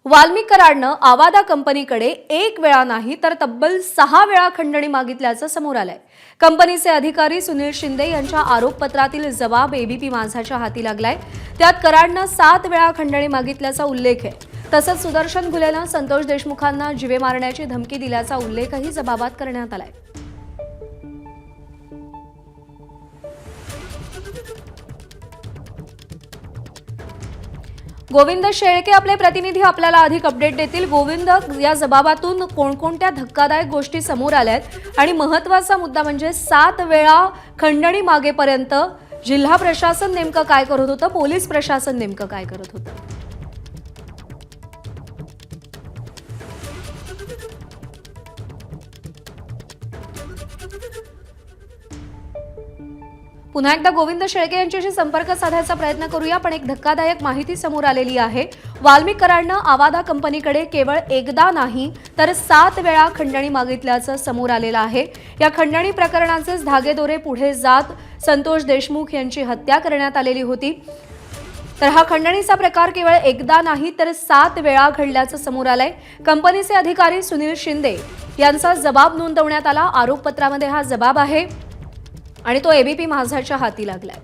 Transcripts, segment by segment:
वाल्मिक कराडनं आवादा कंपनीकडे एक वेळा नाही तर तब्बल 6 वेळा खंडणी मागितल्याचं समोर आलंय। कंपनीचे अधिकारी सुनील शिंदे यांच्या आरोपपत्रातील जबाब एबीपी माझाच्या हाती लागलाय। त्यात कराडनं 7 वेळा खंडणी मागितल्याचा उल्लेख आहे। तसंच सुदर्शन घुलेनं संतोष देशमुखांना जीवे मारण्याची धमकी दिल्याचा उल्लेखही जबाबात करण्यात आलाय। गोविंद शेळके आपले प्रतिनिधी आपल्याला अधिक अपडेट देतील। गोविंद, या जबाबातून कोणकोणत्या धक्कादायक गोष्टी समोर आल्यात आणि महत्त्वाचा मुद्दा म्हणजे 7 वेळा खंडणी मागेपर्यंत जिल्हा प्रशासन नेमकं काय करत होतं, पोलीस प्रशासन नेमकं काय करत होतं? पुन्हा एकदा गोविंद शेळके यांच्याशी संपर्क साधायचा प्रयत्न करूया, पण एक धक्कादायक माहिती समोर आलेली आहे। वाल्मिक कराडनं आवादा कंपनीकडे केवळ एकदा नाही तर 7 वेळा खंडणी मागितल्याचं समोर आलेलं आहे। या खंडणी प्रकरणाचेच धागेदोरे पुढे जात संतोष देशमुख यांची हत्या करण्यात आलेली होती। तर हा खंडणीचा प्रकार केवळ एकदा नाही तर 7 वेळा घडल्याचं समोर आलंय। कंपनीचे अधिकारी सुनील शिंदे यांचा जबाब नोंदवण्यात आला। आरोपपत्रामध्ये हा जबाब आहे आणि तो एबीपी माझाच्या हाती लागलाय।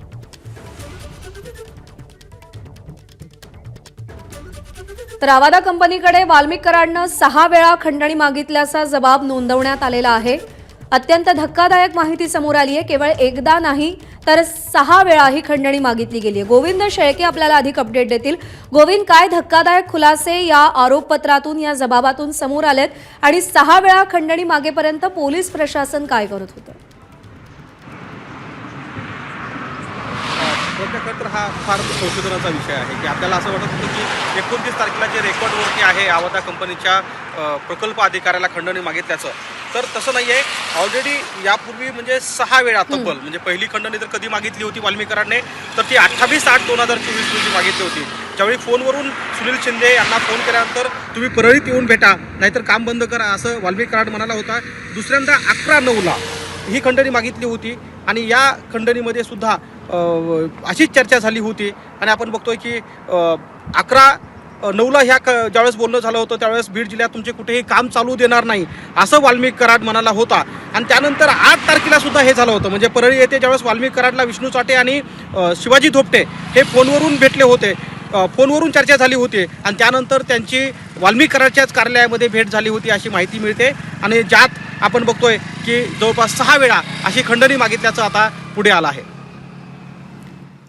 तर आवादा कंपनीकडे वाल्मिक कराडनं 6 वेळा खंडणी मागितल्याचा जबाब नोंदवण्यात आलेला आहे। अत्यंत धक्कादायक माहिती समोर आली आहे। केवळ एकदा नाही तर 6 वेळा ही खंडणी मागितली गेली आहे। गोविंद शेळके आपल्याला अधिक अपडेट देतील। गोविंद, काय धक्कादायक खुलासे या आरोपपत्रातून, या जबाबातून समोर आलेत आणि 6 वेळा खंडणी मागेपर्यंत पोलीस प्रशासन काय करत होतं? तर हा फार संशोधनाचा विषय आहे की आपल्याला असं वाटत होतं की 29 तारखेला जे रेकॉर्डवरती आहे आवादा कंपनीच्या प्रकल्प अधिकाऱ्याला खंडणी मागितल्याचं, तर तसं नाही आहे। ऑलरेडी यापूर्वी म्हणजे 6 वेळा तब्बल, म्हणजे पहिली खंडणी तर कधी मागितली होती वाल्मिक कराडने, तर ती 28/8/2024 रोजी मागितली होती। ज्यावेळी फोनवरून सुनील शिंदे यांना फोन केल्यानंतर तुम्ही परळीत येऊन भेटा नाहीतर काम बंद करा असं वाल्मिक कराड म्हणाला होता। दुसऱ्यांदा 11/9ला ही खंडणी मागितली होती आणि या खंडणीमध्ये सुद्धा अशीच चर्चा झाली होती आणि आपण बघतोय की 11/9ला ह्या ज्यावेळेस बोलणं झालं होतं त्यावेळेस बीड जिल्ह्यात तुमचे कुठेही काम चालू देणार नाही असं वाल्मिक कराड म्हणाला होता। आणि त्यानंतर 8 तारखेला सुद्धा हे झालं होतं, म्हणजे परळी येथे ज्यावेळेस वाल्मिक कराडला विष्णू चाटे आणि शिवाजी धोपटे हे फोनवरून भेटले होते, फोनवरून चर्चा झाली होती आणि त्यानंतर त्यांची वाल्मिक कराडच्याच कार्यालयामध्ये भेट झाली होती अशी माहिती मिळते आणि ज्यात आपण बघतोय की जवळपास 6 वेळा अशी खंडणी मागितल्याचं आता पुढे आलं आहे।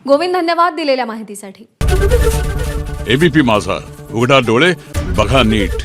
गोविंद, धन्यवाद दिलेल्या माहितीसाठी। एबीपी माझा, उघडा डोळे बघा नीट।